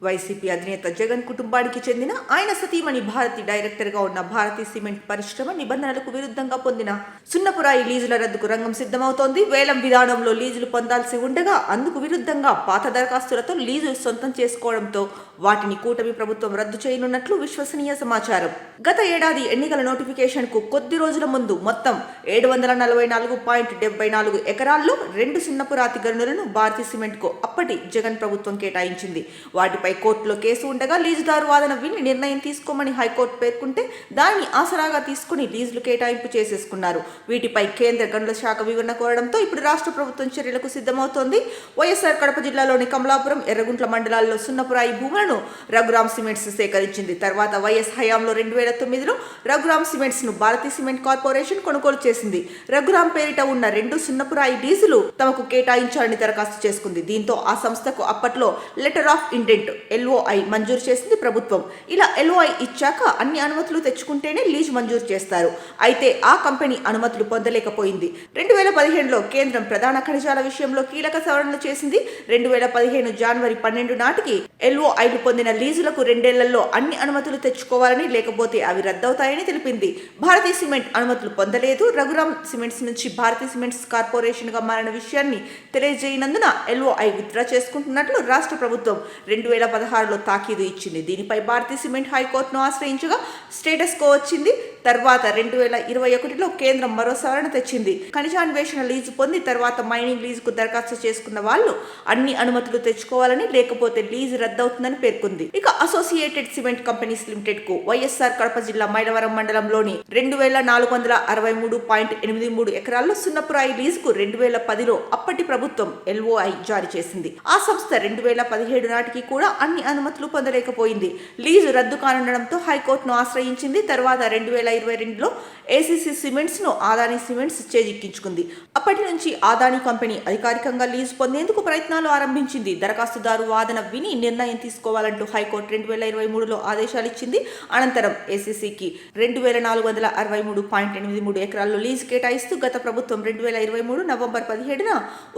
YCP అధినేత జగన్ కుటుంబానికి చెందిన ఆయన సతీమణి భారతి డైరెక్టర్గా ఉన్న భారతీ సిమెంట్ పరిశ్రమ నిబంధనలకు విరుద్ధంగా పొందిన సున్నపురాయి లీజుల రద్దుకు రంగం సిద్ధమవుతోంది. వేలం విధానంలో లీజులు పొందాల్సి ఉండగా అందుకు విరుద్ధంగా పాత దరఖాస్తులతో లీజులు సొంతం చేసుకోవడంతో వాటిని కూటమి ప్రభుత్వం రద్దు చేయనున్నట్లు విశ్వసనీయ సమాచారం. గత ఏడాది ఎన్నికల నోటిఫికేషన్కు కొద్ది రోజుల ముందు మొత్తం 744.74 ఎకరాల్లో 2 సున్నపురాతి గనులను భారతీ సిమెంట్కు అప్పటి జగన్ ప్రభుత్వం కేటాయించింది. వాటిపై కోర్టులో కేసు ఉండగా లీజుదారు వాదన విని నిర్ణయం తీసుకోమని హైకోర్టు పేర్కొంటే దానిని ఆసరాగా తీసుకుని లీజులు కేటాయింపు చేసేసుకున్నారు. వీటిపై కేంద్ర గనుల శాఖ వివరణ కోరడంతో ఇప్పుడు రాష్ట్ర ప్రభుత్వం చర్యలకు సిద్ధమవుతోంది. వైఎస్ఆర్ కడప జిల్లాలోని కమలాపురం, ఎర్రగుంట్ల మండలాల్లో సున్నపురాయి భూములను రఘురామ్ సిమెంట్స్ సేకరించింది. తర్వాత వైఎస్ హయాంలో 2009లో రఘురామ్ సిమెంట్స్ ను భారతీ సిమెంట్ కార్పొరేషన్ కొనుగోలు చేసింది. రఘురామ్ పేరిట ఉన్న 2 సున్నపురాయి లీజులు తమకు కేటాయించాలని దరఖాస్తు చేసుకుంది. దీంతో ఆ సంస్థకు అప్పట్లో లెటర్ ఆఫ్ ఇంటెంట్ LOI మంజూరు చేసింది ప్రభుత్వం. ఇలా LOI ఇచ్చాక అన్ని అనుమతులు తెచ్చుకుంటేనే లీజ్ మంజూరు చేస్తారు. అయితే ఆ కంపెనీ అనుమతులు పొందలేకపోయింది. 2015లో కేంద్రం ప్రధాన ఖనిజాల విషయంలో కీలక సవరణలు చేసింది. 2015 జనవరి 12 నాటికి LOIలు పొందిన లీజులకు 2 ఏళ్లలో అన్ని అనుమతులు తెచ్చుకోవాలని, లేకపోతే అవి రద్దవుతాయని తెలిపింది. భారతీ సిమెంట్ అనుమతులు పొందలేదు. రఘురామ్ సిమెంట్స్ నుంచి భారతీ సిమెంట్స్ కార్పొరేషన్ గా మారిన విషయాన్ని తెలియజేయనందున LOI విత్డ్రా చేసుకుంటున్నట్లు రాష్ట్ర ప్రభుత్వం 2016లో తాకీదు ఇచ్చింది. దీనిపై భారతీ సిమెంట్ హైకోర్టును ఆశ్రయించగా స్టేటస్ కో వచ్చింది. తర్వాత 2021లో కేంద్రం మరో సవరణ తెచ్చింది. ఖనిజాన్వేషణ లీజు పొంది తర్వాత మైనింగ్ లీజుకు దరఖాస్తు చేసుకున్న వాళ్ళు అన్ని అనుమతులు తెచ్చుకోవాలని, లేకపోతే లీజు రద్దవుతుందని పేర్కొంది. ఇక అసోసియేటెడ్ సిమెంట్ కంపెనీస్ లిమిటెడ్ కు వైఎస్ఆర్ కడప జిల్లా మైలవరం మండలంలోని 2463.83 ఎకరాల్లో సున్నపురాయి లీజుకు 2010లో అప్పటి ప్రభుత్వం LOI జారీ చేసింది. ఆ సంస్థ 2017 నాటికి కూడా అన్ని అనుమతులు పొందలేకపోయింది. లీజు రద్దు కానుండడంతో హైకోర్టును ఆశ్రయించింది. తర్వాత 2022లో ACC సిమెంట్స్ ను అదానీ సిమెంట్స్ చేజిక్కించుకుంది. అప్పటి నుంచి అదానీ కంపెనీ అధికారికంగా లీజు పొందేందుకు ప్రయత్నాలు ఆరంభించింది. దరఖాస్తుదారు వాదన విని నిర్ణయం తీసుకోవాలంటూ హైకోర్టు 2023లో ఆదేశాలు ఇచ్చింది. అనంతరం ACCకి 2463.83 ఎకరాల్లో లీజు కేటాయిస్తూ గత ప్రభుత్వం 2023 నవంబర్ 17న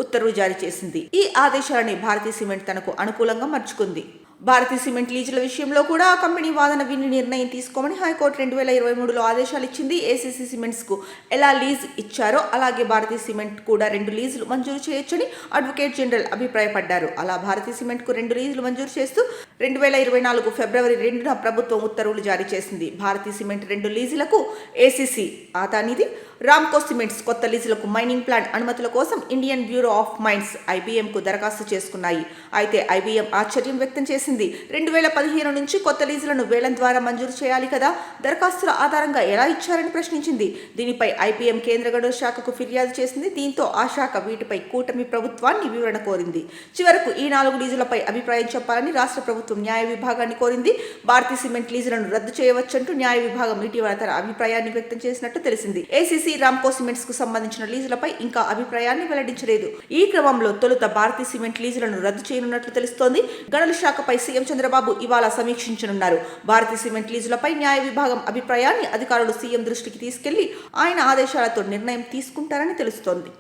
ఉత్తర్వులు జారీ చేసింది. ఈ ఆదేశాలని భారతీ సిమెంట్ తనకు అనుకూలంగా మార్చుకుంది. భారతీ సిమెంట్ లీజుల విషయంలో కూడా ఆ కంపెనీ వాదన విని నిర్ణయం తీసుకోమని హైకోర్టు 2023లో ఆదేశాలు ఇచ్చింది. ACC సిమెంట్స్ కు ఎలా లీజ్ ఇచ్చారో అలాగే భారతీ సిమెంట్ కూడా 2 లీజులు మంజూరు చేయొచ్చని అడ్వకేట్ జనరల్ అభిప్రాయపడ్డారు. అలా భారతీ సిమెంట్ కు 2 లీజులు మంజూరు చేస్తూ 2024 ఫిబ్రవరి 2న ప్రభుత్వం ఉత్తర్వులు జారీ చేసింది. భారతీ సిమెంట్ 2 లీజులకు ACC అదానీది, రామ్కో సిమెంట్స్ కొత్త లీజులకు మైనింగ్ ప్లాంట్ అనుమతుల కోసం Indian bureau of mines IBM కు దరఖాస్తు చేసుకున్నాయి. అయితే IBM ఆశ్చర్యం వ్యక్తం చేసింది. 2015 నుంచి కొత్త లీజులను వేలం ద్వారా మంజూరు చేయాలి కదా, దరఖాస్తుల ఆధారంగా ఎలా ఇచ్చారని ప్రశ్నించింది. దీనిపై IBM కేంద్ర గనుల శాఖకు ఫిర్యాదు చేసింది. దీంతో ఆ శాఖ వీటిపై కూటమి ప్రభుత్వాన్ని వివరణ కోరింది. చివరకు ఈ 4 లీజులపై అభిప్రాయం చెప్పాలని రాష్ట్ర ప్రభుత్వం న్యాయ విభాగాన్ని కోరింది. భారతీ సిమెంట్ లీజులను రద్దు చేయవచ్చంటూ న్యాయ విభాగం ఇటీవల తన అభిప్రాయాన్ని వ్యక్తం చేసినట్టు తెలిసింది. ACC రామ్కో సిమెంట్స్ కు సంబంధించిన లీజులపై ఇంకా అభిప్రాయాన్ని వెల్లడించలేదు. ఈ క్రమంలో తొలుత భారతీ సిమెంట్ లీజులను రద్దు చేయనున్నట్లు తెలుస్తోంది. గనుల శాఖపై సీఎం చంద్రబాబు ఇవాళ సమీక్షించనున్నారు. భారతీ సిమెంట్ లీజులపై న్యాయ విభాగం అభిప్రాయాన్ని అధికారులు సీఎం దృష్టికి తీసుకెళ్లి ఆయన ఆదేశాలతో నిర్ణయం తీసుకుంటారని తెలుస్తోంది.